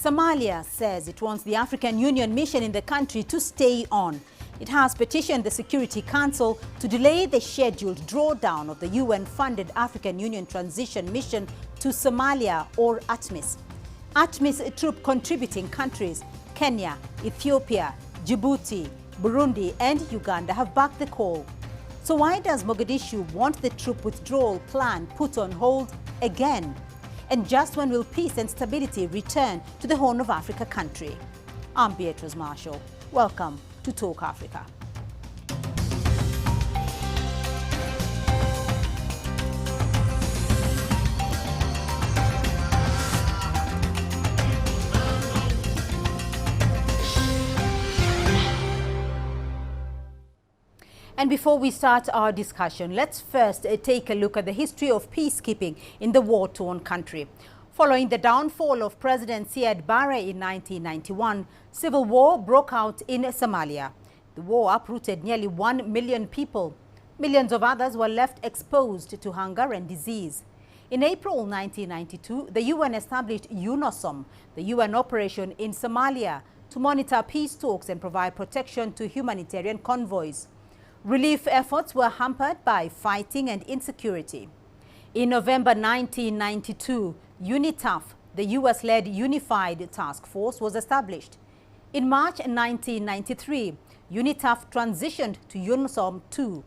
Somalia says it wants the African Union mission in the country to stay on. It has petitioned the Security Council to delay the scheduled drawdown of the UN-funded African Union Transition Mission to Somalia, or ATMIS. ATMIS troop contributing countries Kenya, Ethiopia, Djibouti, Burundi and Uganda have backed the call. So why does Mogadishu want the troop withdrawal plan put on hold again? And just when will peace and stability return to the Horn of Africa country? I'm Beatrice Marshall. Welcome to Talk Africa. And before we start our discussion, let's first take a look at the history of peacekeeping in the war-torn country. Following the downfall of President Siad Barre in 1991, civil war broke out in Somalia. The war uprooted nearly 1 million people. Millions of others were left exposed to hunger and disease. In April 1992, the UN established UNOSOM, the UN operation in Somalia, to monitor peace talks and provide protection to humanitarian convoys. Relief efforts were hampered by fighting and insecurity. In November 1992, UNITAF, the US-led Unified Task Force, was established. In March 1993, UNITAF transitioned to UNOSOM II.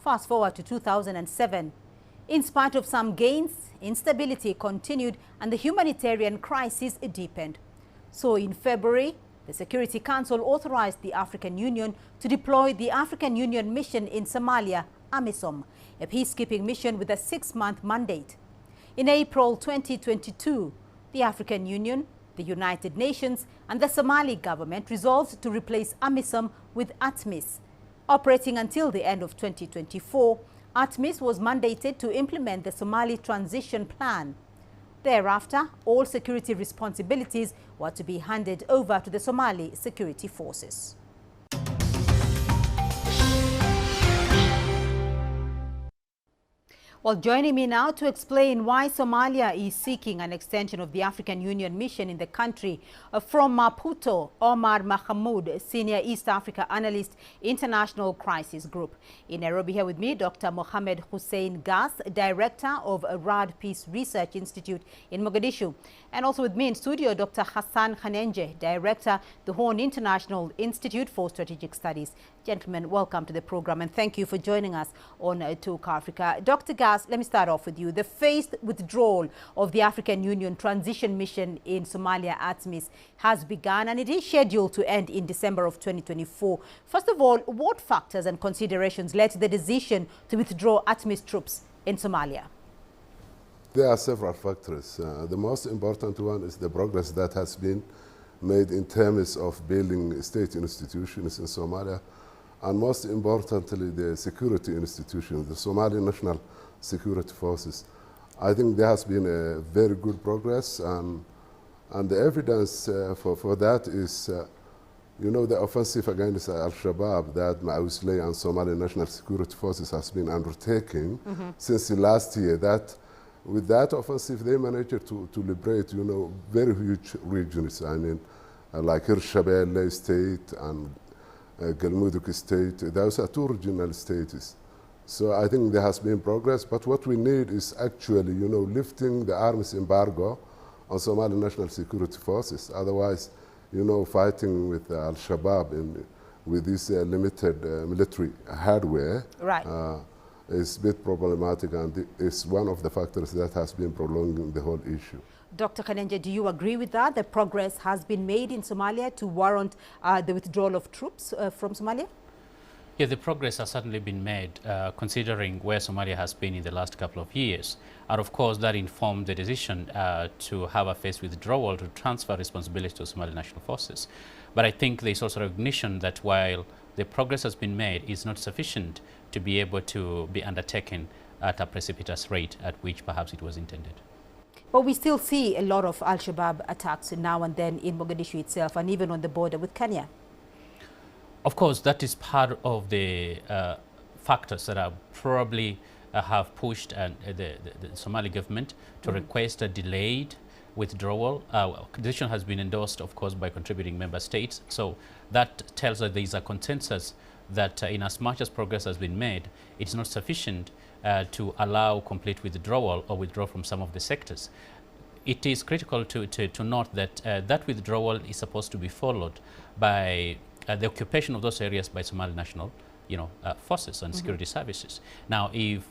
Fast forward to 2007. In spite of some gains, instability continued and the humanitarian crisis deepened. So in February, the Security Council authorized the African Union to deploy the African Union mission in Somalia, AMISOM, a peacekeeping mission with a 6-month mandate. In April 2022, the African Union, the United Nations and the Somali government resolved to replace AMISOM with ATMIS. Operating until the end of 2024, ATMIS was mandated to implement the Somali transition plan. Thereafter, all security responsibilities were to be handed over to the Somali security forces. Well, joining me now to explain why Somalia is seeking an extension of the African Union mission in the country, from Maputo, Omar Mahamoud, Senior East Africa Analyst, International Crisis Group. In Nairobi here with me, Dr. Mohamed Hussein Gas, Director of RAD Peace Research Institute in Mogadishu. And also with me in studio, Dr. Hassan Khanenje, Director, the Horn International Institute for Strategic Studies. Gentlemen, welcome to the program and thank you for joining us on Talk Africa. Dr. Gas, let me start off with you. The phased withdrawal of the African Union transition mission in Somalia, ATMIS, has begun and it is scheduled to end in December of 2024. First of all, what factors and considerations led to the decision to withdraw ATMIS troops in Somalia? There are several factors. The most important one is the progress that has been made in terms of building state institutions in Somalia, and most importantly, the security institutions, the Somali National Security Forces. I think there has been a very good progress, and the evidence for that is, the offensive against Al-Shabaab that Ma'usley and Somali National Security Forces has been undertaking since last year. That with that offensive, they managed to liberate, very huge regions. I mean, like Hirshabelle State and Galmudug State. Those are two regional states. So I think there has been progress, but what we need is actually, lifting the arms embargo on Somali National Security Forces. Otherwise, fighting with Al-Shabaab with this limited military hardware is a bit problematic, and it's one of the factors that has been prolonging the whole issue. Dr. Khanenje, do you agree with that? That progress has been made in Somalia to warrant the withdrawal of troops from Somalia? Yeah, the progress has certainly been made, considering where Somalia has been in the last couple of years. And of course, that informed the decision to have a phased withdrawal to transfer responsibility to Somali National Forces. But I think there's also recognition that while the progress has been made, it's not sufficient to be able to be undertaken at a precipitous rate at which perhaps it was intended. But we still see a lot of Al-Shabaab attacks now and then in Mogadishu itself and even on the border with Kenya. Of course, that is part of the factors that are probably have pushed the Somali government to request a delayed withdrawal. The decision has been endorsed, of course, by contributing member states. So that tells us there is a consensus that in as much as progress has been made, it's not sufficient to allow complete withdrawal or withdraw from some of the sectors. It is critical to note that that withdrawal is supposed to be followed by the occupation of those areas by Somali national, forces and security services. Now, if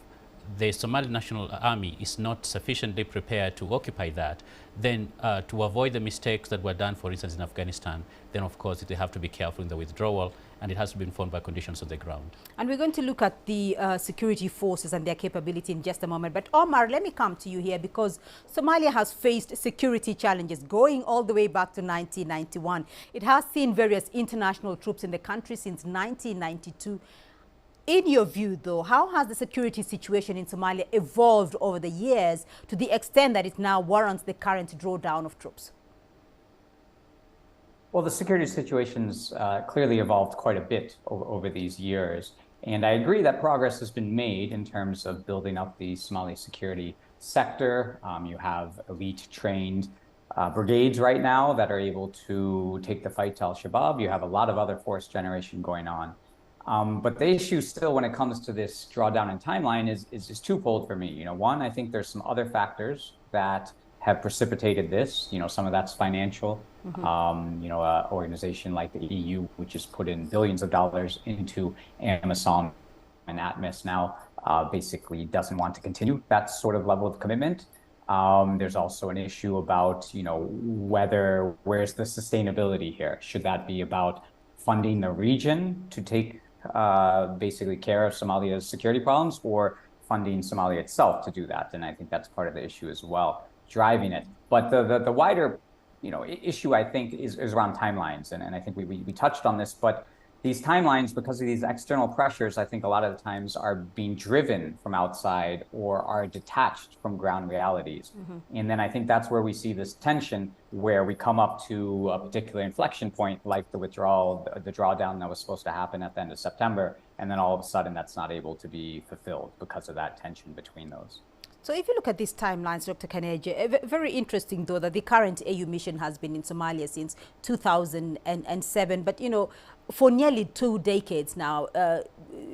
the Somali National Army is not sufficiently prepared to occupy that, then to avoid the mistakes that were done, for instance, in Afghanistan, then of course they have to be careful in the withdrawal, and it has to be informed by conditions on the ground. And we're going to look at the security forces and their capability in just a moment. But Omar, let me come to you here, because Somalia has faced security challenges going all the way back to 1991. It has seen various international troops in the country since 1992. In your view, though, how has the security situation in Somalia evolved over the years to the extent that it now warrants the current drawdown of troops? Well, the security situation's clearly evolved quite a bit over these years. And I agree that progress has been made in terms of building up the Somali security sector. You have elite trained brigades right now that are able to take the fight to Al-Shabaab. You have a lot of other force generation going on. But the issue still, when it comes to this drawdown in timeline, is twofold for me. One, I think there's some other factors that have precipitated this. Some of that's financial. An organization like the EU, which has put in billions of dollars into Amazon and Atmos now, basically doesn't want to continue that sort of level of commitment. There's also an issue about, where's the sustainability here? Should that be about funding the region to take basically care of Somalia's security problems, or funding Somalia itself to do that? And I think that's part of the issue as well, driving it. But the wider issue, I think, is around timelines. And I think we touched on this, but these timelines, because of these external pressures, I think a lot of the times are being driven from outside or are detached from ground realities. And then I think that's where we see this tension, where we come up to a particular inflection point, like the withdrawal, the drawdown that was supposed to happen at the end of September. And then all of a sudden that's not able to be fulfilled because of that tension between those. So if you look at these timelines, Dr. Kaneje, very interesting, though, that the current AU mission has been in Somalia since 2007. But, for nearly 2 decades now,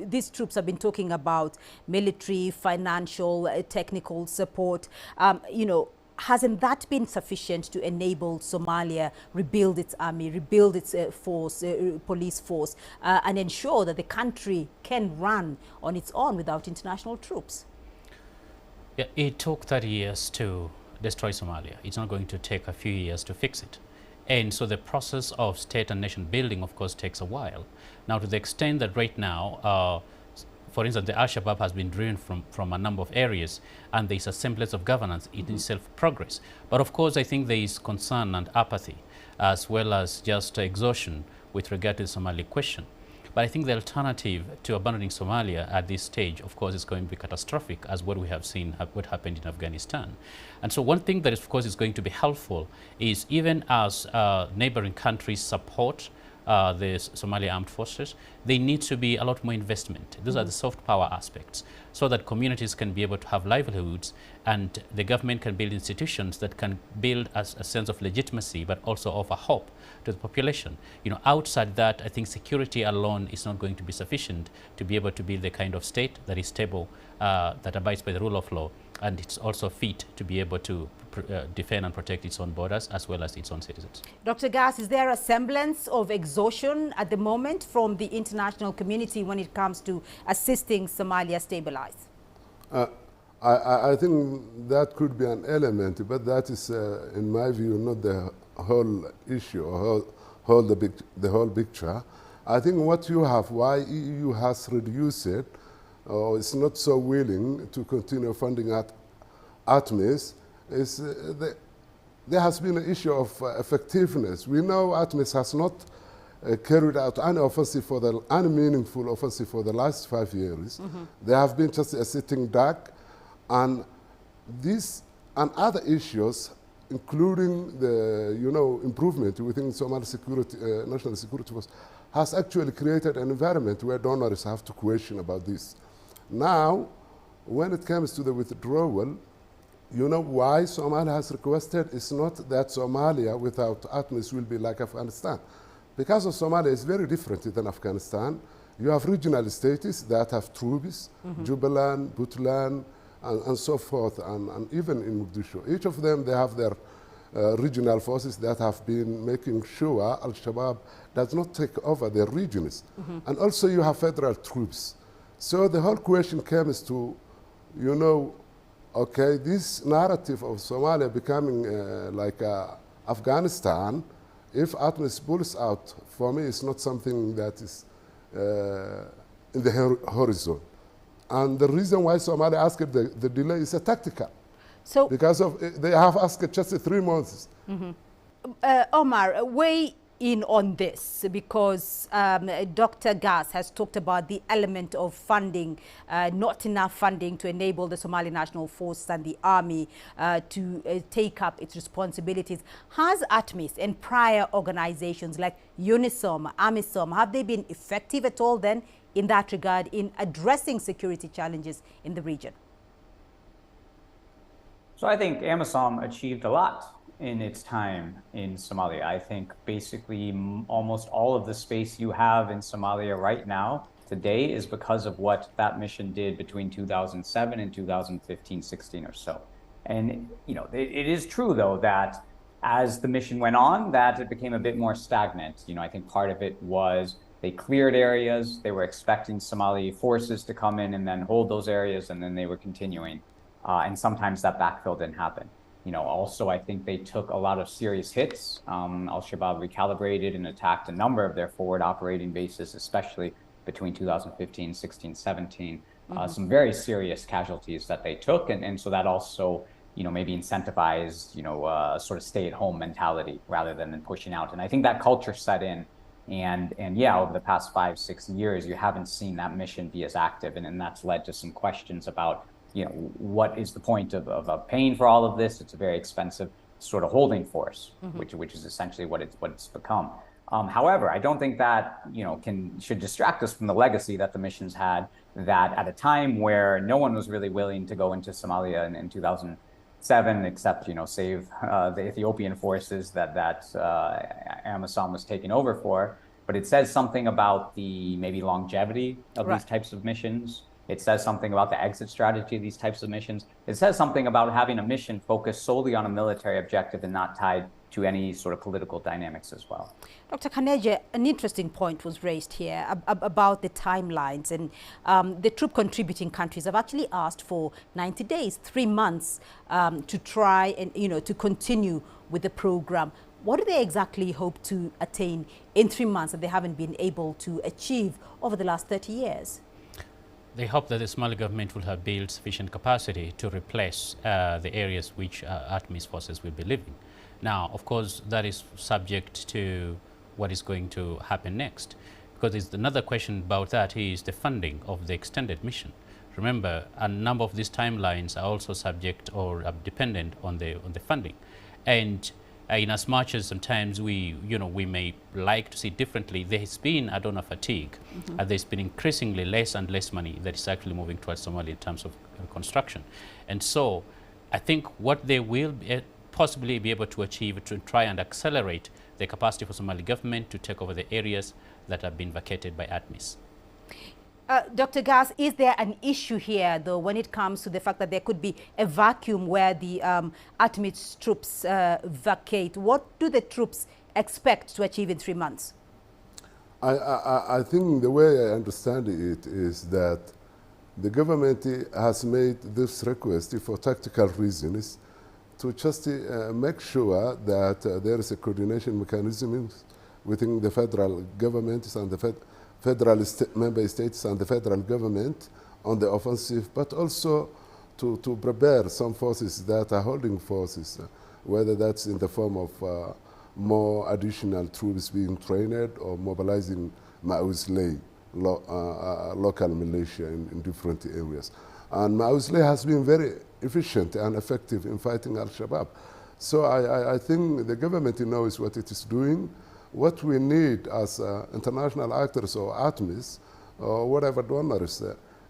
these troops have been talking about military, financial, technical support. Hasn't that been sufficient to enable Somalia rebuild its army, rebuild its police force, and ensure that the country can run on its own without international troops? Yeah, it took 30 years to destroy Somalia. It's not going to take a few years to fix it. And so the process of state and nation building, of course, takes a while. Now, to the extent that right now, for instance, the Al-Shabaab has been driven from a number of areas, and there's a semblance of governance in itself progress. But of course, I think there is concern and apathy, as well as just exhaustion with regard to the Somali question. But I think the alternative to abandoning Somalia at this stage, of course, is going to be catastrophic, as what we have seen what happened in Afghanistan. And so one thing that, of course, is going to be helpful is, even as neighboring countries support the Somali armed forces, they need to be a lot more investment. Those are the soft power aspects, so that communities can be able to have livelihoods, and the government can build institutions that can build a sense of legitimacy, but also offer hope to the population. Outside that, I think security alone is not going to be sufficient to be able to build the kind of state that is stable, that abides by the rule of law, and it's also fit to be able to defend and protect its own borders as well as its own citizens. Dr. Gas, is there a semblance of exhaustion at the moment from the international community when it comes to assisting Somalia stabilize? I think that could be an element, but that is, in my view, not the whole issue or the whole picture. I think what you have, why EU has reduced it, or is not so willing to continue funding at ATMIS, is there has been an issue of effectiveness. We know ATMIS has not carried out any meaningful offensive for the last 5 years. They have been just a sitting duck, and these and other issues, including the improvement within Somali security, national security force, has actually created an environment where donors have to question about this. Now, when it comes to the withdrawal, you know why Somalia has requested? It's not that Somalia without ATMIS will be like Afghanistan. Because of Somalia is very different than Afghanistan. You have regional states that have troops, Jubaland, Puntland, and so forth, and even in Mogadishu. Each of them, they have their regional forces that have been making sure Al-Shabaab does not take over their regions. And also you have federal troops. So the whole question comes to, you know, okay, this narrative of Somalia becoming like Afghanistan, if ATMIS pulls out, for me, it's not something that is in the horizon. And the reason why Somalia asked the delay is a tactical. So, because of they have asked just 3 months. Omar, weigh in on this, because Dr. Gas has talked about the element of funding, not enough funding to enable the Somali National Force and the army to take up its responsibilities. Has ATMIS and prior organizations like UNISOM, AMISOM, have they been effective at all then in that regard in addressing security challenges in the region? So I think AMISOM achieved a lot in its time in Somalia. I think basically almost all of the space you have in Somalia right now today is because of what that mission did between 2007 and 2015-16 or so. And you know, it is true though that as the mission went on, that it became a bit more stagnant. You know, I think part of it was they cleared areas, they were expecting Somali forces to come in and then hold those areas, and then they were continuing. And sometimes that backfill didn't happen. You know, also, I think they took a lot of serious hits. Al-Shabaab recalibrated and attacked a number of their forward operating bases, especially between 2015, 16, 17. Some very serious casualties that they took. And so that also, you know, maybe incentivized, you know, sort of stay-at-home mentality rather than pushing out. And I think that culture set in. And yeah, over the past 5-6 years, you haven't seen that mission be as active. And that's led to some questions about, you know, what is the point of paying for all of this? It's a very expensive sort of holding force, which is essentially what it's become. However, I don't think that, you know, should distract us from the legacy that the missions had, that at a time where no one was really willing to go into Somalia in 2007, except, you know, save the Ethiopian forces that AMISOM was taken over for. But it says something about the maybe longevity of these types of missions. It says something about the exit strategy of these types of missions. It says something about having a mission focused solely on a military objective and not tied to any sort of political dynamics as well. Dr. Kaneje, an interesting point was raised here about the timelines, and the troop contributing countries have actually asked for 90 days, 3 months to try and, you know, to continue with the program. What do they exactly hope to attain in 3 months that they haven't been able to achieve over the last 30 years? They hope that the Somali government will have built sufficient capacity to replace the areas which ATMIS forces will be living. Now, of course, that is subject to what is going to happen next, because another question about that is the funding of the extended mission. Remember, a number of these timelines are also subject or dependent on the funding, and in as much as sometimes we may like to see differently, there has been a donor fatigue. There's been increasingly less and less money that is actually moving towards Somalia in terms of construction. And so I think what they will possibly be able to achieve to try and accelerate the capacity for Somali government to take over the areas that have been vacated by ATMIS. Dr. Gas, is there an issue here, though, when it comes to the fact that there could be a vacuum where the ATMIS troops vacate? What do the troops expect to achieve in 3 months? I think the way I understand it is that the government has made this request for tactical reasons to just make sure that there is a coordination mechanism within the federal government and the federal member states and the federal government on the offensive, but also to prepare some forces that are holding forces, whether that's in the form of more additional troops being trained or mobilizing Ma'usley, local militia in different areas. And Ma'usley has been very efficient and effective in fighting Al-Shabaab. So I think the government knows what it is doing. What we need as international actors or ATMIS or whatever donors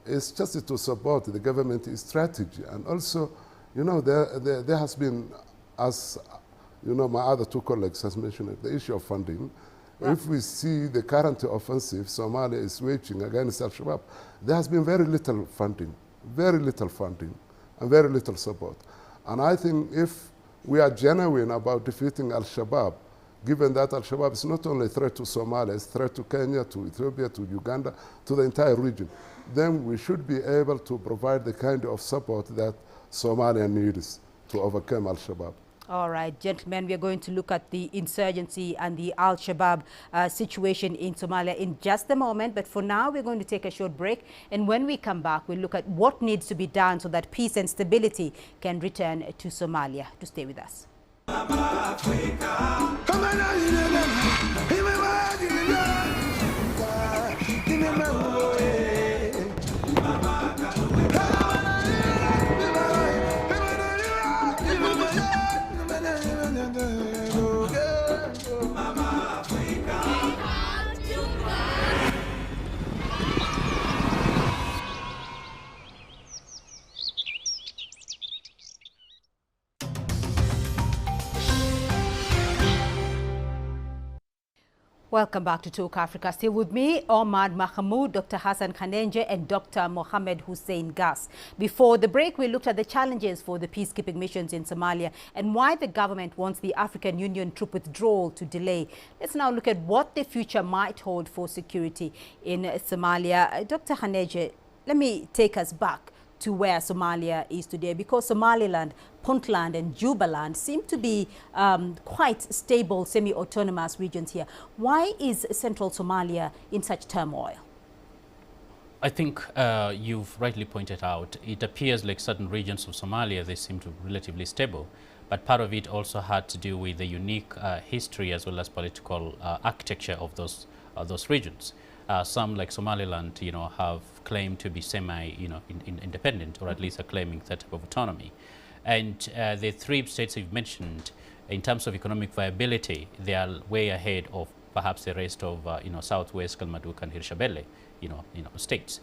is just to support the government strategy and also You know, there has been, as you know, my other two colleagues has mentioned it, the issue of funding. Right. If we see the current offensive Somalia is waging against Al-Shabaab, there has been very little funding, and very little support. And I think if we are genuine about defeating Al-Shabaab, given that Al-Shabaab is not only a threat to Somalia, it's a threat to Kenya, to Ethiopia, to Uganda, to the entire region, then we should be able to provide the kind of support that Somalia needs to overcome Al-Shabaab. All right, gentlemen, we are going to look at the insurgency and the Al-Shabaab situation in Somalia in just a moment. But for now, we're going to take a short break. And when we come back, we'll look at what needs to be done so that peace and stability can return to Somalia. To stay with us. Welcome back to Talk Africa. Still with me, Omar Mahmoud, Dr. Hassan Khanenje, and Dr. Mohamed Hussein Gas. Before the break, we looked at the challenges for the peacekeeping missions in Somalia and why the government wants the African Union troop withdrawal to delay. Let's now look at what the future might hold for security in Somalia. Dr. Khanenje, let me take us back to where Somalia is today, because Somaliland, Puntland and Jubaland seem to be quite stable, semi-autonomous regions here. Why is central Somalia in such turmoil? I think you've rightly pointed out, it appears like certain regions of Somalia, they seem to be relatively stable. But part of it also had to do with the unique history as well as political architecture of those regions. Some, like Somaliland, you know, have claimed to be independent, or at least are claiming that type of autonomy. And the three states you've mentioned, in terms of economic viability, they are way ahead of perhaps the rest of Southwest, Kalmaduk and Hirshabelle, states.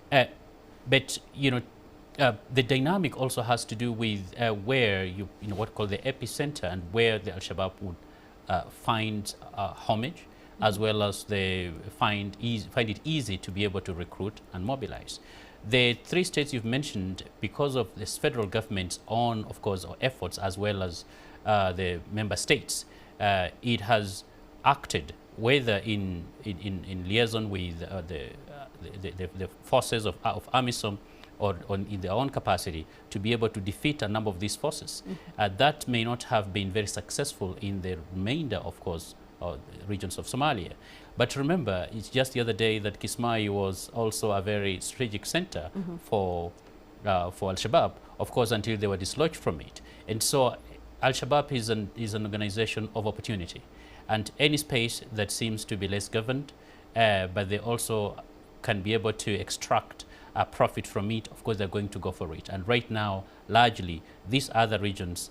But the dynamic also has to do with where what called the epicenter and where the Al-Shabaab would find homage, as well as they find it easy to be able to recruit and mobilize. The three states you've mentioned, because of this federal government's own, of course, efforts, as well as the member states, it has acted, whether in liaison with the forces of AMISOM or in their own capacity, to be able to defeat a number of these forces. That may not have been very successful in the remainder, of course, regions of Somalia. But remember, it's just the other day that Kismayo was also a very strategic center for Al-Shabaab, of course, until they were dislodged from it. And so Al-Shabaab is an organization of opportunity. And any space that seems to be less governed, but they also can be able to extract a profit from it, of course, they're going to go for it. And right now, largely, these other regions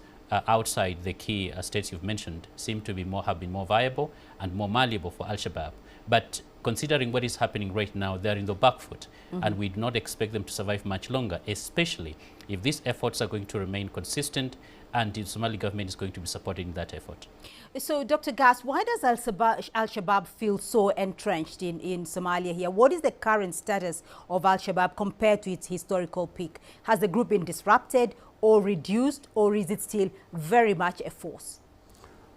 outside the key states you've mentioned seem to be have been more viable and more malleable for Al-Shabaab. But considering what is happening right now, they're in the back foot, and we do not expect them to survive much longer, especially if these efforts are going to remain consistent and the Somali government is going to be supporting that effort. So, Dr. Gas, why does Al-Shabaab feel so entrenched in Somalia here? What is the current status of Al-Shabaab compared to its historical peak? Has the group been disrupted or reduced, or is it still very much a force?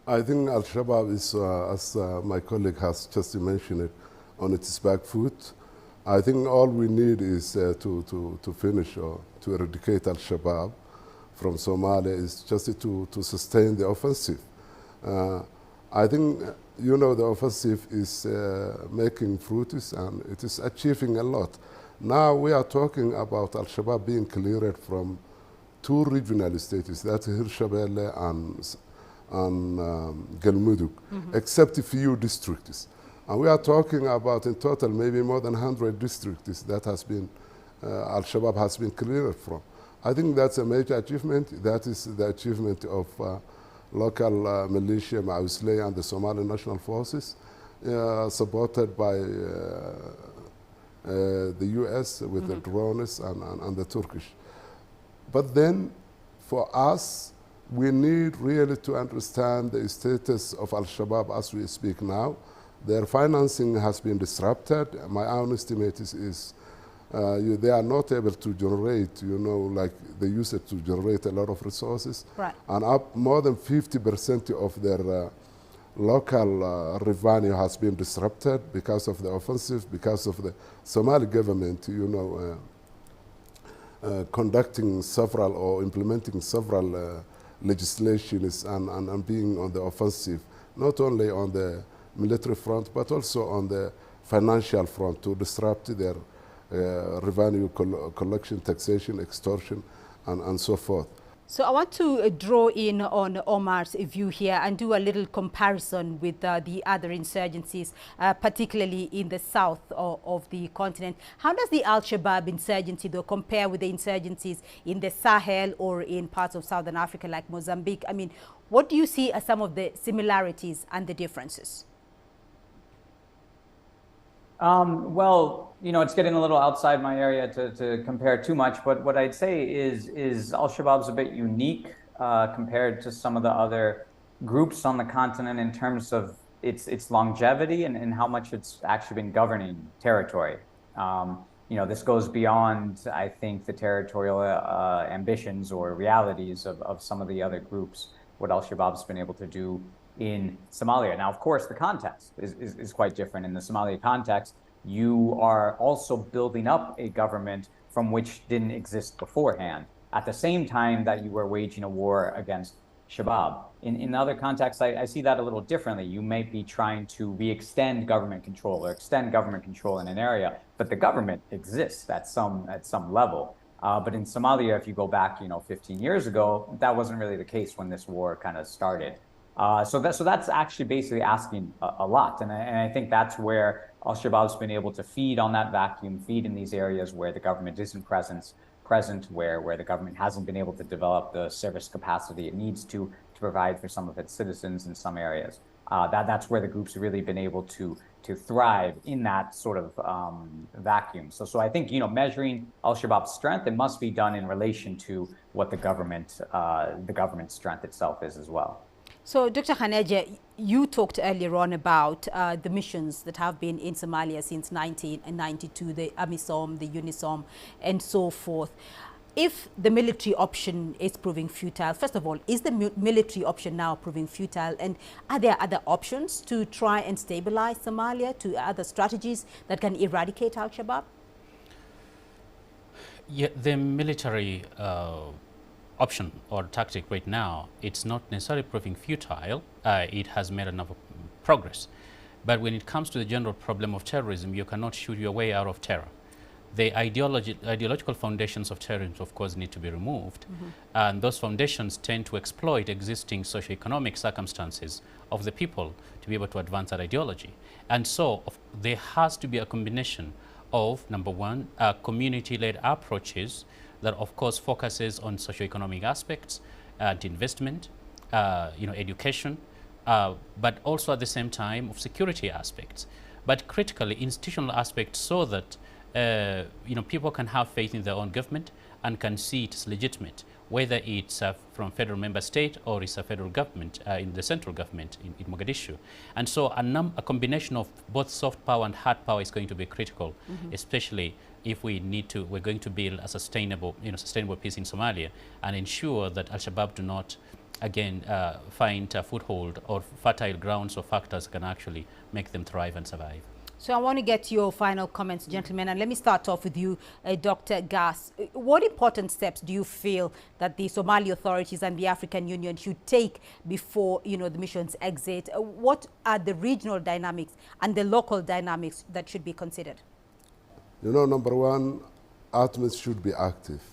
I think Al-Shabaab is, as my colleague has just mentioned it, on its back foot. I think all we need is to finish or to eradicate Al-Shabaab from Somalia is just to sustain the offensive. I think, the offensive is making fruits and it is achieving a lot. Now we are talking about Al-Shabaab being cleared from two regional states, that's Hirshabelle and Galmudug, except a few districts. And we are talking about in total maybe more than 100 districts that has been, Al-Shabaab has been cleared from. I think that's a major achievement. That is the achievement of local militia, Mausley, and the Somali National Forces, supported by the US with the drones and the Turkish. But then for us, we need really to understand the status of Al-Shabaab as we speak now. Their financing has been disrupted. My own estimate is they are not able to generate, like they used to generate a lot of resources. Right. And more than 50% of their local revenue has been disrupted because of the offensive, because of the Somali government, conducting several or implementing several legislations and being on the offensive, not only on the military front, but also on the financial front to disrupt their revenue collection, taxation, extortion, and so forth. So I want to draw in on Omar's view here and do a little comparison with the other insurgencies, particularly in the south of the continent. How does the Al-Shabaab insurgency, though, compare with the insurgencies in the Sahel or in parts of Southern Africa like Mozambique? I mean, what do you see as some of the similarities and the differences? Well, it's getting a little outside my area to compare too much, but what I'd say is Al-Shabaab's a bit unique compared to some of the other groups on the continent in terms of its longevity and how much it's actually been governing territory. This goes beyond, I think, the territorial ambitions or realities of some of the other groups, what Al-Shabaab's been able to do in Somalia. Now, of course, the context is quite different. In the Somalia context, you are also building up a government from which didn't exist beforehand, at the same time that you were waging a war against Shabaab. In other contexts, I see that a little differently. You may be trying to re-extend government control or extend government control in an area, but the government exists at some level. But in Somalia, if you go back, 15 years ago, that wasn't really the case when this war kind of started. So that's actually basically asking a lot. And I think that's where Al-Shabaab's been able to feed on that vacuum, feed in these areas where the government isn't present, where the government hasn't been able to develop the service capacity it needs to provide for some of its citizens in some areas. That's where the group's really been able to thrive in that sort of vacuum. So I think, measuring Al-Shabaab's strength, it must be done in relation to what the government's strength itself is as well. So, Dr. Khaneja, you talked earlier on about the missions that have been in Somalia since 1992, the AMISOM, the UNISOM, and so forth. If the military option is proving futile, first of all, is the military option now proving futile? And are there other options to try and stabilize Somalia, to other strategies that can eradicate Al-Shabaab? Yeah, the military option or tactic right now, it's not necessarily proving futile. It has made enough progress. But when it comes to the general problem of terrorism, you cannot shoot your way out of terror. The ideological foundations of terrorism, of course, need to be removed. And those foundations tend to exploit existing socioeconomic circumstances of the people to be able to advance that ideology. And so there has to be a combination of, number one, community-led approaches that, of course, focuses on socioeconomic aspects and investment, education, but also at the same time of security aspects. But critically, institutional aspects so that people can have faith in their own government and can see it as legitimate, whether it's from federal member state or it's a federal government in the central government in Mogadishu. And so a combination of both soft power and hard power is going to be critical, especially if we're going to build a sustainable peace in Somalia and ensure that Al-Shabaab do not, again, find a foothold or fertile grounds or factors can actually make them thrive and survive. So I want to get your final comments, gentlemen, and let me start off with you, Dr. Gas. What important steps do you feel that the Somali authorities and the African Union should take before, the missions exit? What are the regional dynamics and the local dynamics that should be considered? Number one, ATMIS should be active.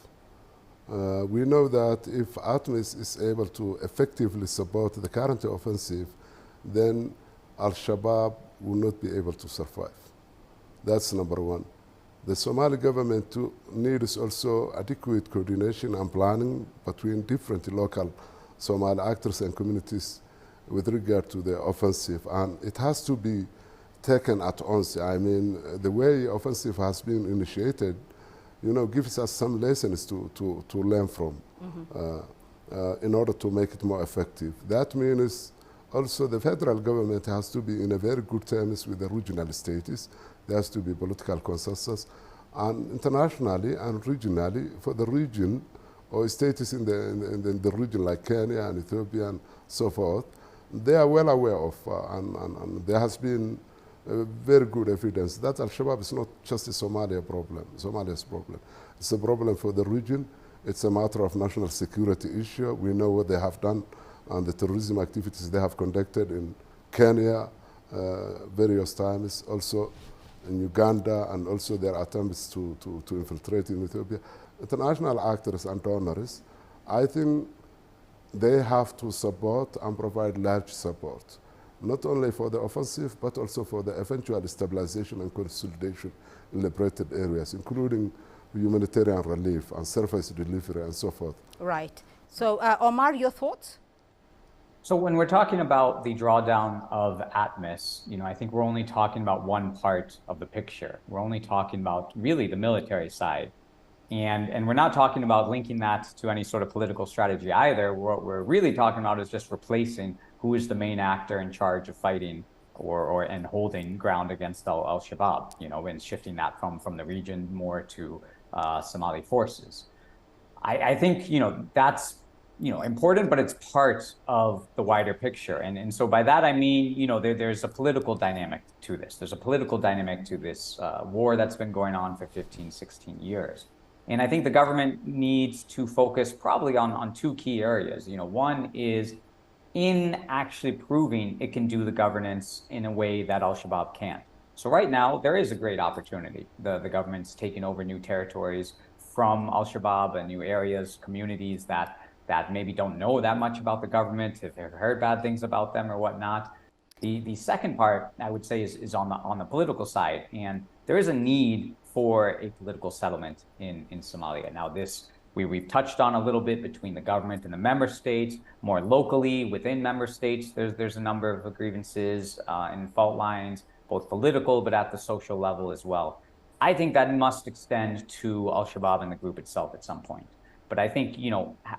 We know that if ATMIS is able to effectively support the current offensive, then Al-Shabaab will not be able to survive. That's number one. The Somali government needs also adequate coordination and planning between different local Somali actors and communities with regard to the offensive. And it has to be taken at once. I mean, the way offensive has been initiated, gives us some lessons to learn from. in order to make it more effective. That means also the federal government has to be in a very good terms with the regional states. There has to be political consensus. And internationally and regionally, for the region or states in the region like Kenya and Ethiopia and so forth, they are well aware of, and there has been very good evidence that Al-Shabaab is not just a Somalia's problem. It's a problem for the region. It's a matter of national security issue. We know what they have done and the terrorism activities they have conducted in Kenya various times, also in Uganda, and also their attempts to infiltrate in Ethiopia. International actors and donors, I think they have to support and provide large support, not only for the offensive, but also for the eventual stabilization and consolidation in liberated areas, including humanitarian relief and service delivery and so forth. Right. So, Omar, your thoughts? So when we're talking about the drawdown of ATMIS, I think we're only talking about one part of the picture. We're only talking about really the military side. And we're not talking about linking that to any sort of political strategy either. What we're really talking about is just replacing who is the main actor in charge of fighting and holding ground against Al-Shabaab, and shifting that from the region more to Somali forces. I think, that's important, but it's part of the wider picture. And so by that, I mean, there's a political dynamic to this. There's a political dynamic to this war that's been going on for 15, 16 years. And I think the government needs to focus probably on two key areas. One is in actually proving it can do the governance in a way that Al-Shabaab can't. So right now, there is a great opportunity. The government's taking over new territories from Al-Shabaab and new areas, communities that maybe don't know that much about the government, if they've heard bad things about them or whatnot. The second part, I would say, is on the political side. And there is a need for a political settlement in Somalia. Now, this we've touched on a little bit between the government and the member states, more locally within member states. There's a number of grievances and fault lines, both political, but at the social level as well. I think that must extend to Al-Shabaab and the group itself at some point. But I think,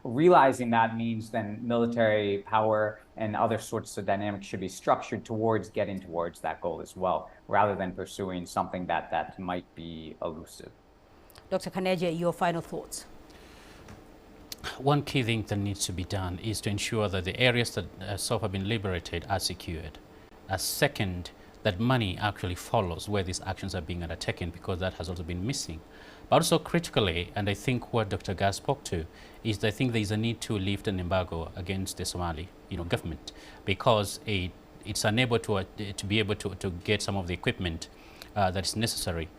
realizing that means then military power and other sorts of dynamics should be structured towards getting towards that goal as well, rather than pursuing something that might be elusive. Dr. Kaneje, your final thoughts. One key thing that needs to be done is to ensure that the areas that so far have been liberated are secured. Second, that money actually follows where these actions are being undertaken, because that has also been missing. But also critically, and I think what Dr. Gas spoke to, is that I think there is a need to lift an embargo against the Somali government, because it's unable to be able to get some of the equipment that is necessary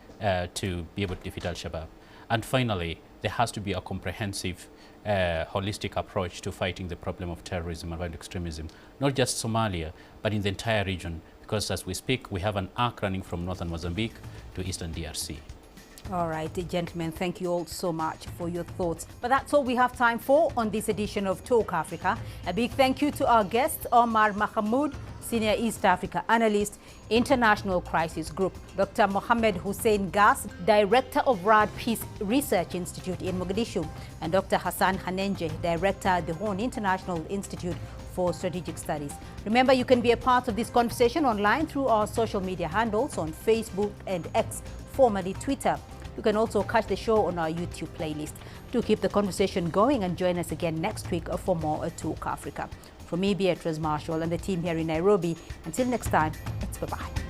to be able to defeat Al-Shabaab. And finally, there has to be a comprehensive, holistic approach to fighting the problem of terrorism and violent extremism, not just Somalia, but in the entire region, because as we speak, we have an arc running from northern Mozambique to eastern DRC. All right, gentlemen, thank you all so much for your thoughts. But that's all we have time for on this edition of Talk Africa. A big thank you to our guest, Omar Mahamoud, Senior East Africa Analyst, International Crisis Group, Dr. Mohammed Hussein Gas, Director of RAD Peace Research Institute in Mogadishu, and Dr. Hassan Hanenje, Director at the Horn International Institute for Strategic Studies. Remember, you can be a part of this conversation online through our social media handles on Facebook and X, formerly Twitter. You can also catch the show on our YouTube playlist. Do keep the conversation going and join us again next week for more Talk Africa. From me, Beatrice Marshall, and the team here in Nairobi, until next time, it's bye-bye.